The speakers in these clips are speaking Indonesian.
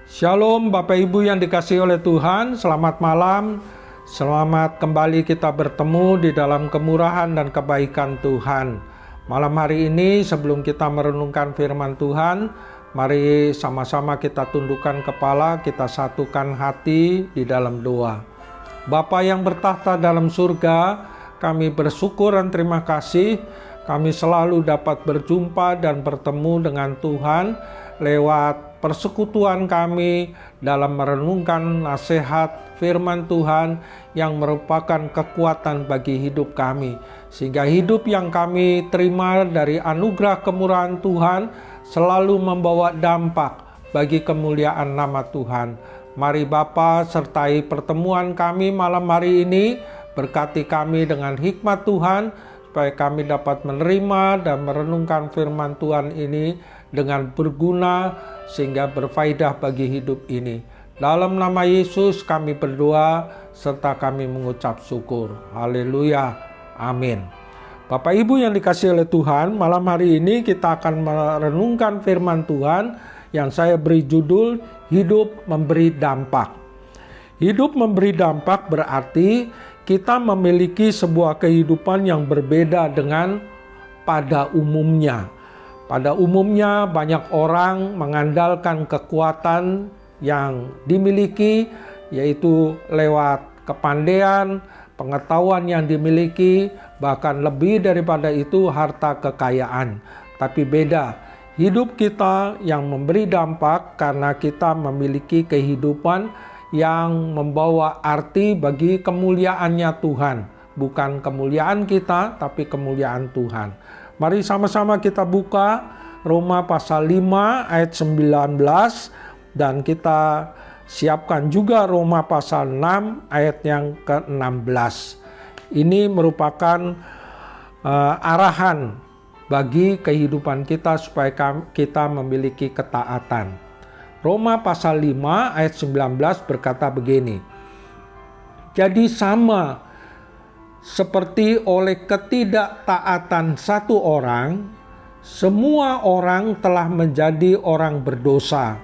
Shalom Bapak Ibu yang dikasihi oleh Tuhan, selamat malam. Selamat kembali kita bertemu di dalam kemurahan dan kebaikan Tuhan. Malam hari ini sebelum kita merenungkan firman Tuhan, mari sama-sama kita tundukkan kepala, kita satukan hati di dalam doa. Bapa yang bertahta dalam surga, kami bersyukur dan terima kasih kami selalu dapat berjumpa dan bertemu dengan Tuhan lewat persekutuan kami dalam merenungkan nasihat firman Tuhan yang merupakan kekuatan bagi hidup kami. Sehingga hidup yang kami terima dari anugerah kemurahan Tuhan selalu membawa dampak bagi kemuliaan nama Tuhan. Mari Bapa sertai pertemuan kami malam hari ini, berkati kami dengan hikmat Tuhan, supaya kami dapat menerima dan merenungkan firman Tuhan ini dengan berguna sehingga berfaedah bagi hidup ini. Dalam nama Yesus kami berdoa serta kami mengucap syukur. Haleluya. Amin. Bapak Ibu yang dikasihi oleh Tuhan, malam hari ini kita akan merenungkan firman Tuhan yang saya beri judul Hidup Memberi Dampak. Hidup memberi dampak berarti kita memiliki sebuah kehidupan yang berbeda dengan pada umumnya. Pada umumnya banyak orang mengandalkan kekuatan yang dimiliki, yaitu lewat kepandaian, pengetahuan yang dimiliki, bahkan lebih daripada itu harta kekayaan. Tapi beda, hidup kita yang memberi dampak karena kita memiliki kehidupan yang membawa arti bagi kemuliaannya Tuhan. Bukan kemuliaan kita, tapi kemuliaan Tuhan. Mari sama-sama kita buka Roma pasal 5 ayat 19 dan kita siapkan juga Roma pasal 6 ayat yang ke-16. Ini merupakan arahan bagi kehidupan kita supaya kita memiliki ketaatan. Roma pasal 5 ayat 19 berkata begini. Jadi sama seperti oleh ketidaktaatan satu orang, semua orang telah menjadi orang berdosa.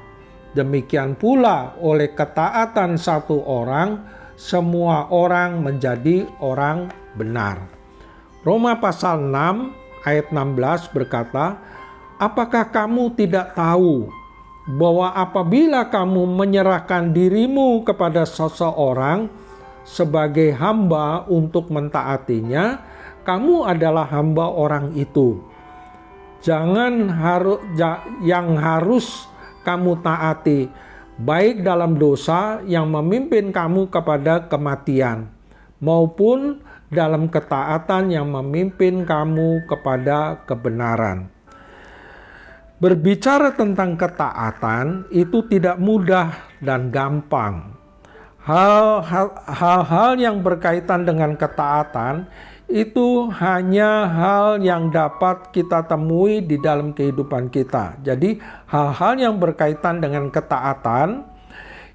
Demikian pula oleh ketaatan satu orang, semua orang menjadi orang benar. Roma pasal 6 ayat 16 berkata, apakah kamu tidak tahu bahwa apabila kamu menyerahkan dirimu kepada seseorang sebagai hamba untuk mentaatinya, kamu adalah hamba orang itu. Yang harus kamu taati, baik dalam dosa yang memimpin kamu kepada kematian, maupun dalam ketaatan yang memimpin kamu kepada kebenaran. Berbicara tentang ketaatan itu tidak mudah dan gampang. Hal-hal yang berkaitan dengan ketaatan itu hanya hal yang dapat kita temui di dalam kehidupan kita. Jadi hal-hal yang berkaitan dengan ketaatan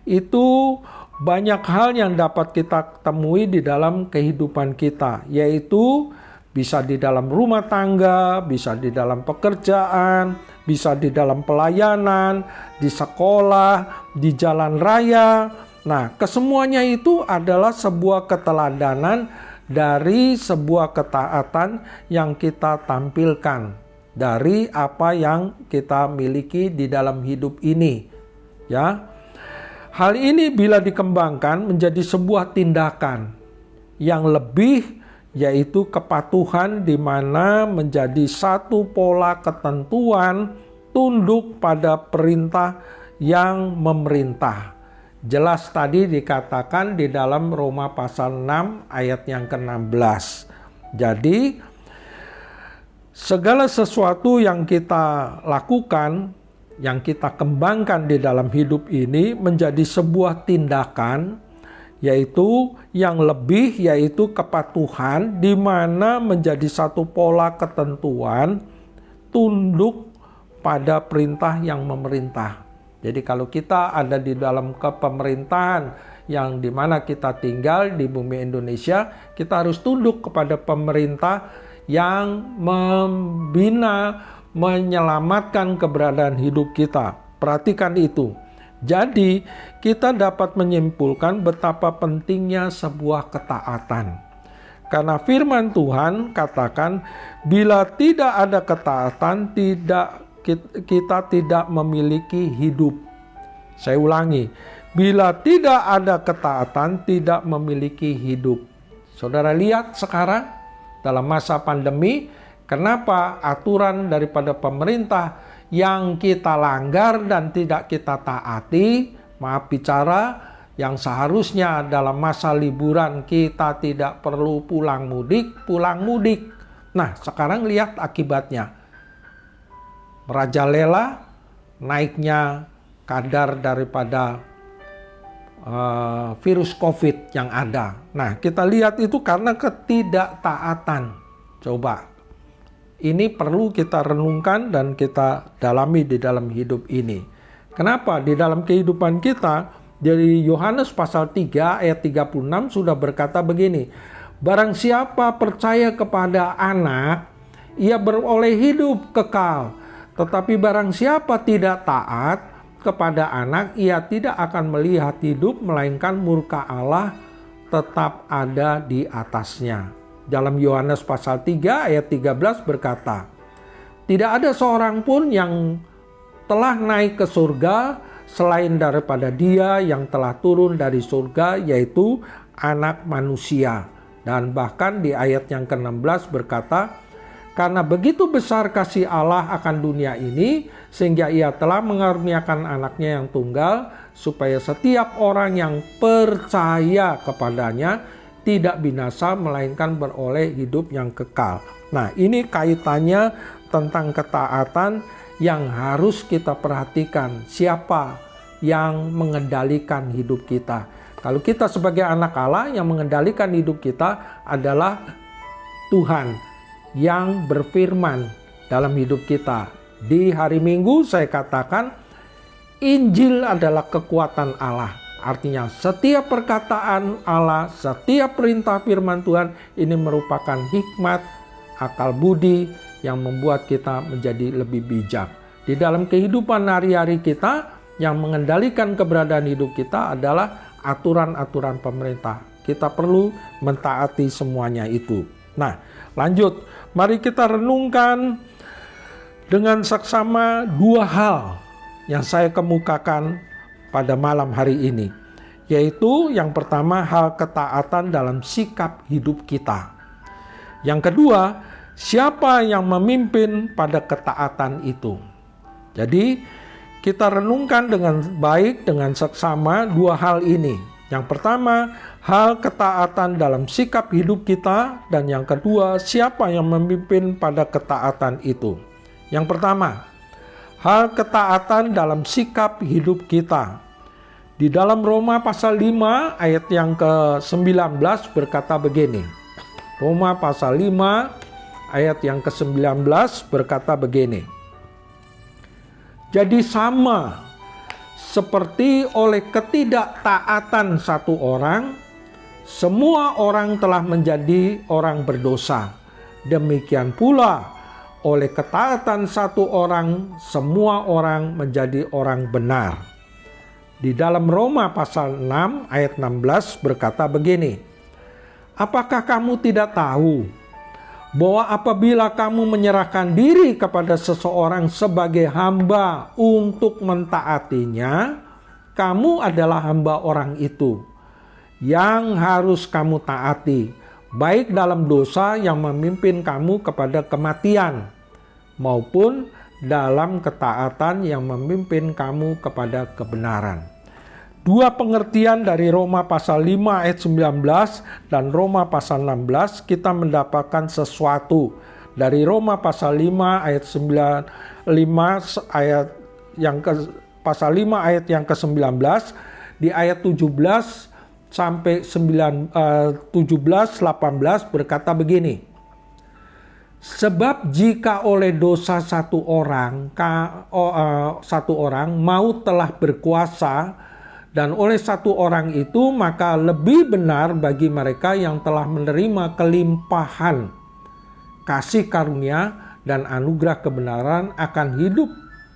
itu banyak hal yang dapat kita temui di dalam kehidupan kita, yaitu bisa di dalam rumah tangga, bisa di dalam pekerjaan, bisa di dalam pelayanan, di sekolah, di jalan raya. Nah, kesemuanya itu adalah sebuah keteladanan dari sebuah ketaatan yang kita tampilkan dari apa yang kita miliki di dalam hidup ini. Ya. Hal ini bila dikembangkan menjadi sebuah tindakan yang lebih, yaitu kepatuhan, di mana menjadi satu pola ketentuan tunduk pada perintah yang memerintah. Jelas tadi dikatakan di dalam Roma pasal 6 ayat yang ke-16. Jadi segala sesuatu yang kita lakukan, yang kita kembangkan di dalam hidup ini menjadi sebuah tindakan, yaitu yang lebih, yaitu kepatuhan, di mana menjadi satu pola ketentuan tunduk pada perintah yang memerintah. Jadi kalau kita ada di dalam kepemerintahan yang dimana kita tinggal di bumi Indonesia, kita harus tunduk kepada pemerintah yang membina, menyelamatkan keberadaan hidup kita. Perhatikan itu. Jadi, kita dapat menyimpulkan betapa pentingnya sebuah ketaatan. Karena firman Tuhan katakan, bila tidak ada ketaatan, kita tidak memiliki hidup. Saya ulangi, bila tidak ada ketaatan, tidak memiliki hidup. Saudara lihat sekarang dalam masa pandemi, kenapa aturan daripada pemerintah yang kita langgar dan tidak kita taati, maaf bicara, yang seharusnya dalam masa liburan kita tidak perlu pulang mudik. Nah, sekarang lihat akibatnya. Merajalela naiknya kadar daripada virus COVID yang ada. Nah, kita lihat itu karena ketidaktaatan. Coba. Ini perlu kita renungkan dan kita dalami di dalam hidup ini. Kenapa? Di dalam kehidupan kita, dari Yohanes pasal 3 ayat 36 sudah berkata begini, barang siapa percaya kepada anak, ia beroleh hidup kekal. Tetapi barang siapa tidak taat kepada anak, ia tidak akan melihat hidup, melainkan murka Allah tetap ada di atasnya. Dalam Yohanes pasal 3 ayat 13 berkata, tidak ada seorang pun yang telah naik ke surga selain daripada Dia yang telah turun dari surga, yaitu Anak Manusia. Dan bahkan di ayat yang ke-16 berkata, karena begitu besar kasih Allah akan dunia ini, sehingga Ia telah mengaruniakan anaknya yang tunggal, supaya setiap orang yang percaya kepadanya tidak binasa, melainkan beroleh hidup yang kekal. Nah, ini kaitannya tentang ketaatan yang harus kita perhatikan. Siapa yang mengendalikan hidup kita? Kalau kita sebagai anak Allah, yang mengendalikan hidup kita adalah Tuhan yang berfirman dalam hidup kita. Di hari Minggu saya katakan, Injil adalah kekuatan Allah. Artinya setiap perkataan Allah, setiap perintah firman Tuhan ini merupakan hikmat, akal budi yang membuat kita menjadi lebih bijak. Di dalam kehidupan hari-hari kita, yang mengendalikan keberadaan hidup kita adalah aturan-aturan pemerintah. Kita perlu mentaati semuanya itu. Nah, lanjut. Mari kita renungkan dengan seksama dua hal yang saya kemukakan pada malam hari ini, yaitu yang pertama hal ketaatan dalam sikap hidup kita. Yang kedua, siapa yang memimpin pada ketaatan itu. Jadi kita renungkan dengan baik, dengan seksama dua hal ini. Yang pertama, hal ketaatan dalam sikap hidup kita, dan yang kedua, siapa yang memimpin pada ketaatan itu. Yang pertama, hal ketaatan dalam sikap hidup kita. Di dalam Roma pasal 5 ayat yang ke-19 berkata begini. Roma pasal 5 ayat yang ke-19 berkata begini. Jadi sama seperti oleh ketidaktaatan satu orang, semua orang telah menjadi orang berdosa. Demikian pula oleh ketaatan satu orang, semua orang menjadi orang benar. Di dalam Roma pasal 6 ayat 16 berkata begini, apakah kamu tidak tahu bahwa apabila kamu menyerahkan diri kepada seseorang sebagai hamba untuk mentaatinya, kamu adalah hamba orang itu yang harus kamu taati, baik dalam dosa yang memimpin kamu kepada kematian, maupun dalam ketaatan yang memimpin kamu kepada kebenaran. Dua pengertian dari Roma pasal 5 ayat 19 dan Roma pasal 16 kita mendapatkan sesuatu. Dari Roma pasal 5 ayat 5 ayat yang ke pasal 5 ayat yang ke-19, di ayat 17 sampai 17 18 berkata begini. Sebab jika oleh dosa satu orang maut telah berkuasa, dan oleh satu orang itu maka lebih benar bagi mereka yang telah menerima kelimpahan kasih karunia dan anugerah kebenaran akan hidup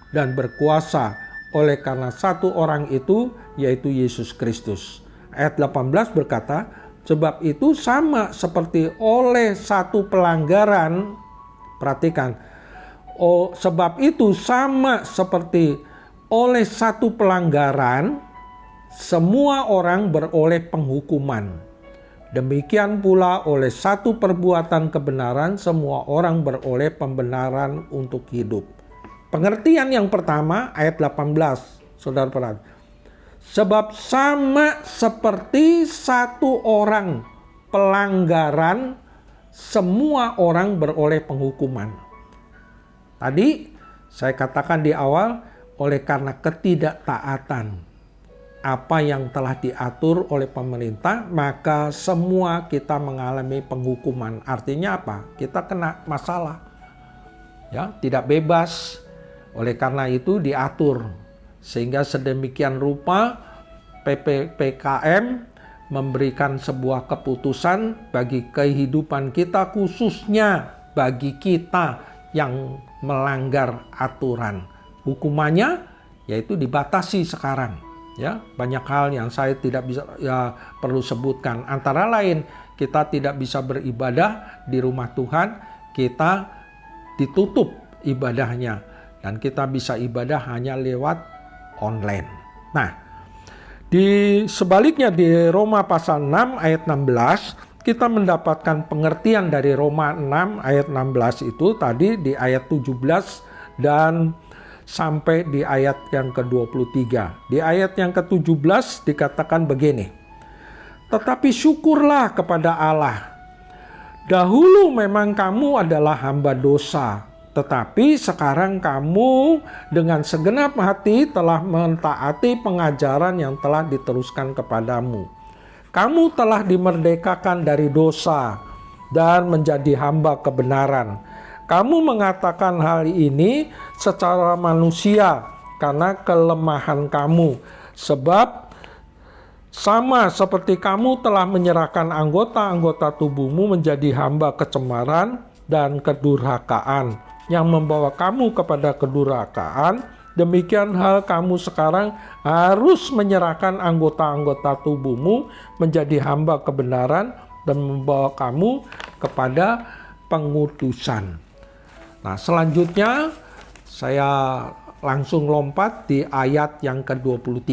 dan berkuasa oleh karena satu orang itu, yaitu Yesus Kristus. Ayat 18 berkata, sebab itu sama seperti oleh satu pelanggaran, perhatikan, sebab itu sama seperti oleh satu pelanggaran, semua orang beroleh penghukuman. Demikian pula oleh satu perbuatan kebenaran, semua orang beroleh pembenaran untuk hidup. Pengertian yang pertama, ayat 18, saudara perhatikan. Sebab sama seperti satu orang pelanggaran, semua orang beroleh penghukuman. Tadi saya katakan di awal, oleh karena ketidaktaatan apa yang telah diatur oleh pemerintah, maka semua kita mengalami penghukuman. Artinya apa? Kita kena masalah. Ya, tidak bebas. Oleh karena itu diatur. Sehingga sedemikian rupa PPKM memberikan sebuah keputusan bagi kehidupan kita, khususnya bagi kita yang melanggar aturan. Hukumannya yaitu dibatasi sekarang. Ya, banyak hal yang saya tidak bisa perlu sebutkan. Antara lain, kita tidak bisa beribadah di rumah Tuhan, kita ditutup ibadahnya. Dan kita bisa ibadah hanya lewat online. Nah, di sebaliknya di Roma pasal 6 ayat 16, kita mendapatkan pengertian dari Roma 6 ayat 16 itu tadi di ayat 17 dan sampai di ayat yang ke-23. Di ayat yang ke-17 dikatakan begini, tetapi syukurlah kepada Allah. Dahulu memang kamu adalah hamba dosa, tetapi sekarang kamu dengan segenap hati telah mentaati pengajaran yang telah diteruskan kepadamu. Kamu telah dimerdekakan dari dosa dan menjadi hamba kebenaran. Kamu mengatakan hal ini secara manusia karena kelemahan kamu. Sebab sama seperti kamu telah menyerahkan anggota-anggota tubuhmu menjadi hamba kecemaran dan kedurhakaan yang membawa kamu kepada kedurhakaan, demikian hal kamu sekarang harus menyerahkan anggota-anggota tubuhmu menjadi hamba kebenaran dan membawa kamu kepada pengudusan. Nah, selanjutnya saya langsung lompat di ayat yang ke-23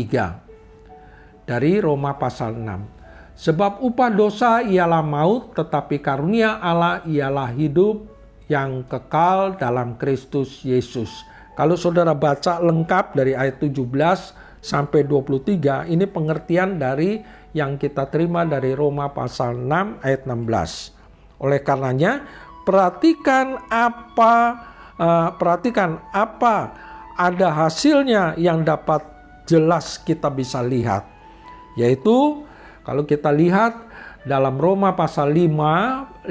dari Roma pasal 6. Sebab upah dosa ialah maut, tetapi karunia Allah ialah hidup yang kekal dalam Kristus Yesus. Kalau saudara baca lengkap dari ayat 17 sampai 23, ini pengertian dari yang kita terima dari Roma pasal 6 ayat 16. Oleh karenanya, perhatikan apa ada hasilnya yang dapat jelas kita bisa lihat. Yaitu kalau kita lihat dalam Roma pasal 15,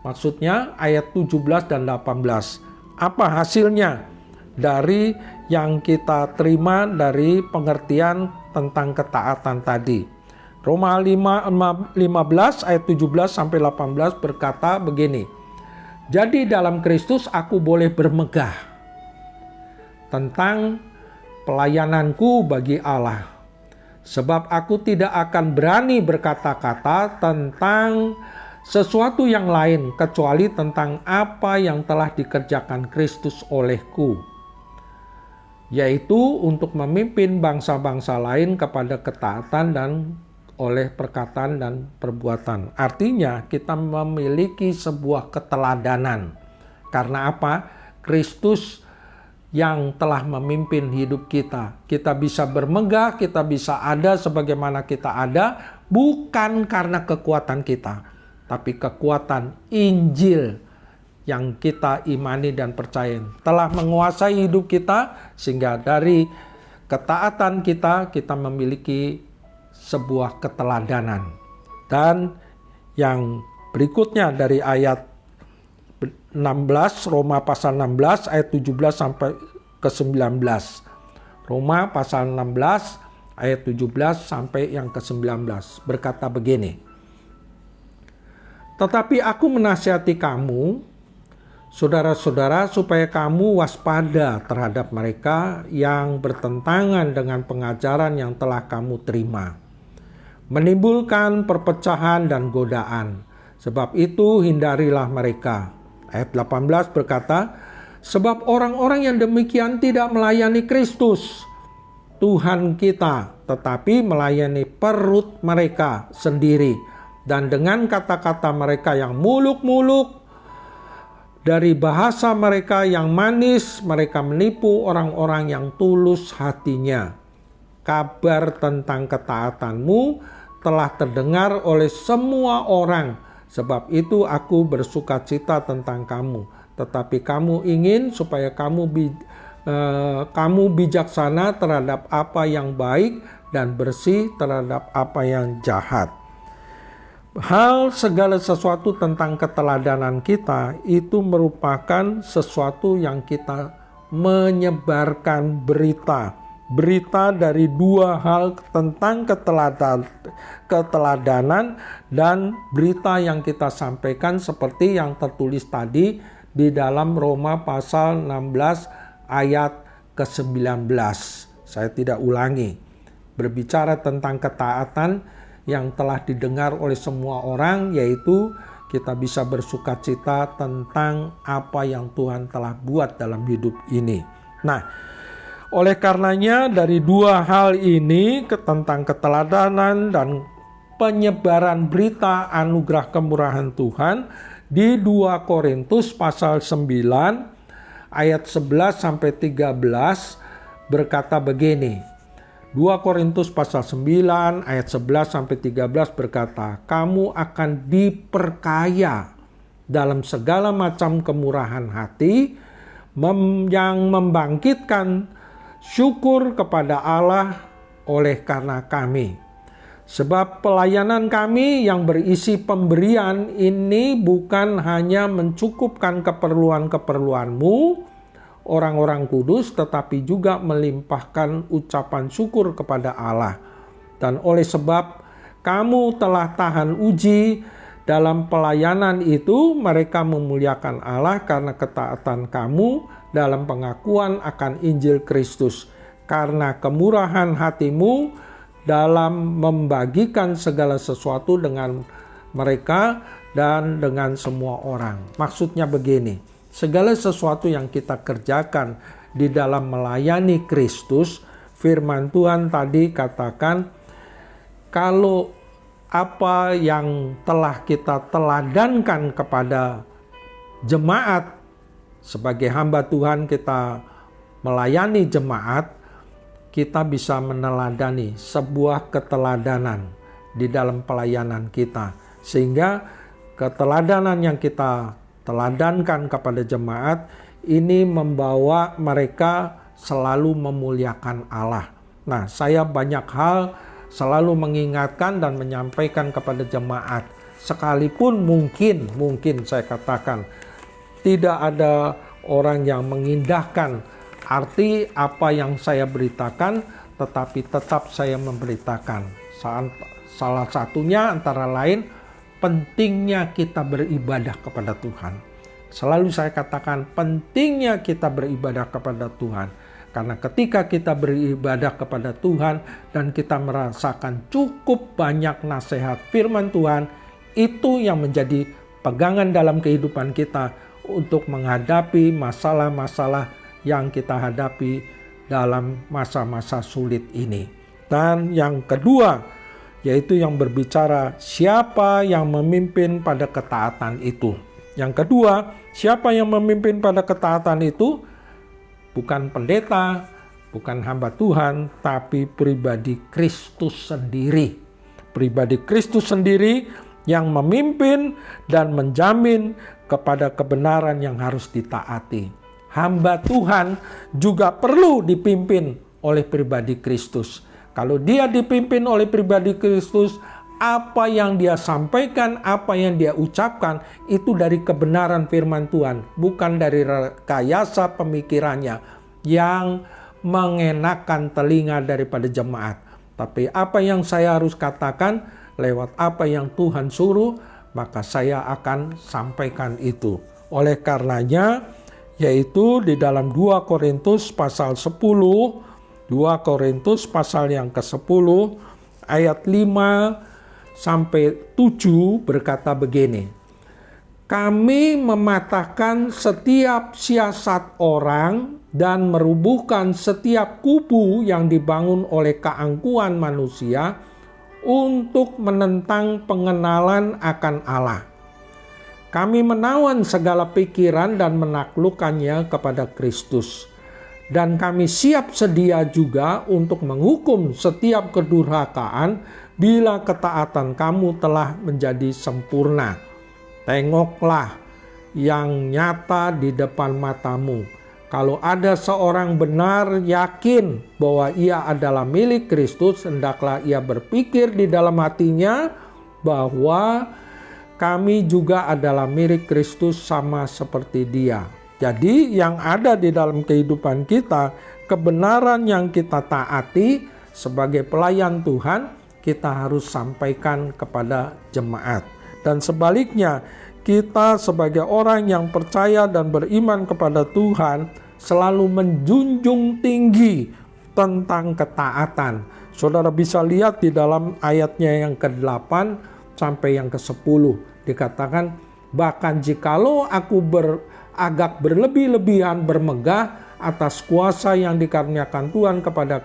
maksudnya ayat 17 dan 18. Apa hasilnya dari yang kita terima dari pengertian tentang ketaatan tadi? Roma 15 ayat 17 sampai 18 berkata begini. Jadi dalam Kristus aku boleh bermegah tentang pelayananku bagi Allah. Sebab aku tidak akan berani berkata-kata tentang sesuatu yang lain kecuali tentang apa yang telah dikerjakan Kristus olehku, yaitu untuk memimpin bangsa-bangsa lain kepada ketaatan dan oleh perkataan dan perbuatan. Artinya kita memiliki sebuah keteladanan. Karena apa? Kristus yang telah memimpin hidup kita. Kita bisa bermegah, kita bisa ada sebagaimana kita ada, bukan karena kekuatan kita, tapi kekuatan Injil yang kita imani dan percaya telah menguasai hidup kita, sehingga dari ketaatan kita memiliki sebuah keteladanan. Dan yang berikutnya dari ayat 16, Roma pasal 16 ayat 17 sampai ke 19. Roma pasal 16 ayat 17 sampai yang ke 19 berkata begini. Tetapi aku menasihati kamu Saudara-saudara, supaya kamu waspada terhadap mereka yang bertentangan dengan pengajaran yang telah kamu terima, menimbulkan perpecahan dan godaan. Sebab itu hindarilah mereka. Ayat 18 berkata, sebab orang-orang yang demikian tidak melayani Kristus, Tuhan kita, tetapi melayani perut mereka sendiri. Dan dengan kata-kata mereka yang muluk-muluk, dari bahasa mereka yang manis, mereka menipu orang-orang yang tulus hatinya. Kabar tentang ketaatanmu telah terdengar oleh semua orang. Sebab itu aku bersukacita tentang kamu. Tetapi kamu ingin supaya kamu bijaksana terhadap apa yang baik dan bersih terhadap apa yang jahat. Hal segala sesuatu tentang keteladanan kita itu merupakan sesuatu yang kita menyebarkan berita. Berita dari dua hal tentang keteladanan dan berita yang kita sampaikan seperti yang tertulis tadi di dalam Roma pasal 16 ayat ke-19. Saya tidak ulangi. Berbicara tentang ketaatan yang telah didengar oleh semua orang, yaitu kita bisa bersukacita tentang apa yang Tuhan telah buat dalam hidup ini. Nah, oleh karenanya dari dua hal ini tentang keteladanan dan penyebaran berita anugerah kemurahan Tuhan di 2 Korintus pasal 9 ayat 11 sampai 13 berkata begini. 2 Korintus pasal 9 ayat 11 sampai 13 berkata, kamu akan diperkaya dalam segala macam kemurahan hati yang membangkitkan syukur kepada Allah oleh karena kami. Sebab pelayanan kami yang berisi pemberian ini bukan hanya mencukupkan keperluan-keperluanmu, orang-orang kudus, tetapi juga melimpahkan ucapan syukur kepada Allah. Dan oleh sebab kamu telah tahan uji dalam pelayanan itu, mereka memuliakan Allah karena ketaatan kamu dalam pengakuan akan Injil Kristus, karena kemurahan hatimu dalam membagikan segala sesuatu dengan mereka dan dengan semua orang. Maksudnya begini, segala sesuatu yang kita kerjakan di dalam melayani Kristus, firman Tuhan tadi katakan, kalau apa yang telah kita teladankan kepada jemaat, sebagai hamba Tuhan kita melayani jemaat, kita bisa meneladani sebuah keteladanan di dalam pelayanan kita. Sehingga keteladanan yang kita teladankan kepada jemaat ini membawa mereka selalu memuliakan Allah. Nah, saya banyak hal selalu mengingatkan dan menyampaikan kepada jemaat, sekalipun mungkin saya katakan tidak ada orang yang mengindahkan arti apa yang saya beritakan, tetapi tetap saya memberitakan. Salah satunya antara lain pentingnya kita beribadah kepada Tuhan. Selalu saya katakan pentingnya kita beribadah kepada Tuhan. Karena ketika kita beribadah kepada Tuhan dan kita merasakan cukup banyak nasihat firman Tuhan, itu yang menjadi pegangan dalam kehidupan kita untuk menghadapi masalah-masalah yang kita hadapi dalam masa-masa sulit ini. Dan yang kedua, yaitu yang berbicara siapa yang memimpin pada ketaatan itu. Yang kedua, siapa yang memimpin pada ketaatan itu? Bukan pendeta, bukan hamba Tuhan, tapi pribadi Kristus sendiri. Pribadi Kristus sendiri yang memimpin dan menjamin kepada kebenaran yang harus ditaati. Hamba Tuhan juga perlu dipimpin oleh pribadi Kristus. Kalau dia dipimpin oleh pribadi Kristus, apa yang dia sampaikan, apa yang dia ucapkan, itu dari kebenaran firman Tuhan, bukan dari rekayasa pemikirannya yang mengenakan telinga daripada jemaat. Tapi apa yang saya harus katakan, lewat apa yang Tuhan suruh, maka saya akan sampaikan itu. Oleh karenanya, yaitu di dalam 2 Korintus pasal 10, 2 Korintus pasal yang ke-10 ayat 5-7 berkata begini. Kami mematahkan setiap siasat orang dan merubuhkan setiap kubu yang dibangun oleh keangkuhan manusia untuk menentang pengenalan akan Allah. Kami menawan segala pikiran dan menaklukkannya kepada Kristus. Dan kami siap sedia juga untuk menghukum setiap kedurhakaan bila ketaatan kamu telah menjadi sempurna. Tengoklah yang nyata di depan matamu. Kalau ada seorang benar yakin bahwa ia adalah milik Kristus, hendaklah ia berpikir di dalam hatinya bahwa kami juga adalah milik Kristus sama seperti Dia. Jadi yang ada di dalam kehidupan kita, kebenaran yang kita taati sebagai pelayan Tuhan, kita harus sampaikan kepada jemaat. Dan sebaliknya, kita sebagai orang yang percaya dan beriman kepada Tuhan selalu menjunjung tinggi tentang ketaatan. Saudara bisa lihat di dalam ayatnya yang ke-8 sampai yang ke-10. Dikatakan, bahkan jikalau aku agak berlebih-lebihan bermegah atas kuasa yang dikaruniakan Tuhan kepada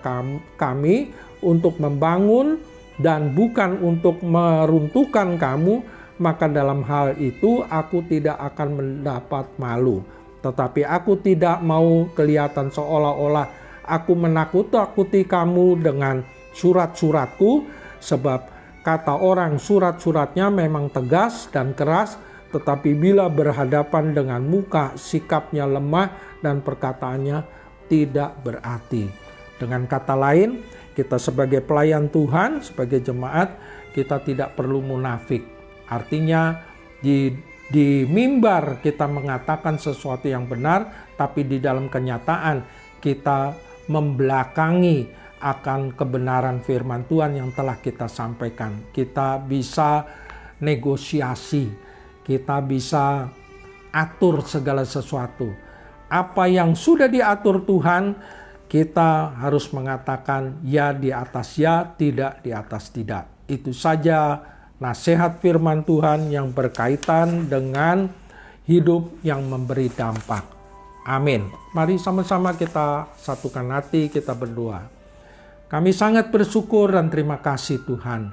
kami untuk membangun dan bukan untuk meruntuhkan kamu, maka dalam hal itu aku tidak akan mendapat malu. Tetapi aku tidak mau kelihatan seolah-olah aku menakut-nakuti kamu dengan surat-suratku, sebab kata orang surat-suratnya memang tegas dan keras, tetapi bila berhadapan dengan muka sikapnya lemah dan perkataannya tidak berarti. Dengan kata lain, kita sebagai pelayan Tuhan, sebagai jemaat, kita tidak perlu munafik. Artinya di mimbar kita mengatakan sesuatu yang benar, tapi di dalam kenyataan kita membelakangi akan kebenaran firman Tuhan yang telah kita sampaikan. Kita bisa negosiasi, kita bisa atur segala sesuatu. Apa yang sudah diatur Tuhan, kita harus mengatakan ya di atas ya, tidak di atas tidak. Itu saja nasihat firman Tuhan yang berkaitan dengan hidup yang memberi dampak. Amin. Mari sama-sama kita satukan hati, kita berdoa. Kami sangat bersyukur dan terima kasih Tuhan.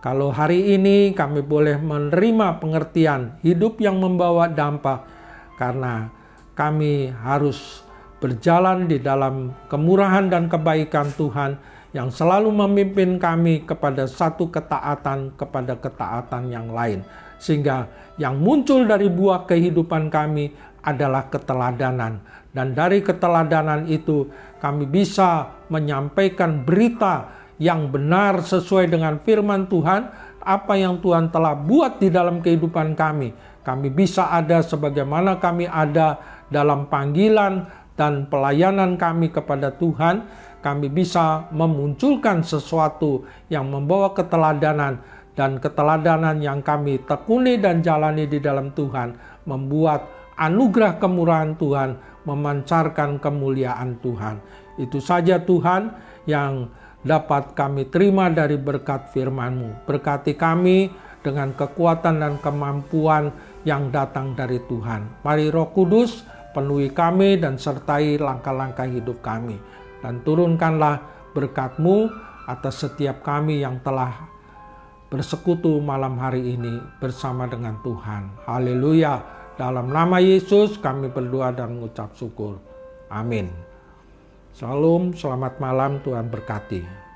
Kalau hari ini kami boleh menerima pengertian hidup yang membawa dampak, karena kami harus berjalan di dalam kemurahan dan kebaikan Tuhan yang selalu memimpin kami kepada satu ketaatan kepada ketaatan yang lain. Sehingga yang muncul dari buah kehidupan kami adalah keteladanan. Dan dari keteladanan itu kami bisa menyampaikan berita yang benar sesuai dengan firman Tuhan. Apa yang Tuhan telah buat di dalam kehidupan kami. Kami bisa ada sebagaimana kami ada dalam panggilan dan pelayanan kami kepada Tuhan. Kami bisa memunculkan sesuatu yang membawa keteladanan, dan keteladanan yang kami tekuni dan jalani di dalam Tuhan membuat anugerah kemurahan Tuhan memancarkan kemuliaan Tuhan. Itu saja Tuhan yang dapat kami terima dari berkat firman-Mu. Berkati kami dengan kekuatan dan kemampuan yang datang dari Tuhan. Mari Roh Kudus penuhi kami dan sertai langkah-langkah hidup kami. Dan turunkanlah berkat-Mu atas setiap kami yang telah bersekutu malam hari ini bersama dengan Tuhan. Haleluya. Dalam nama Yesus kami berdoa dan mengucap syukur. Amin. Shalom, selamat malam, Tuhan berkati.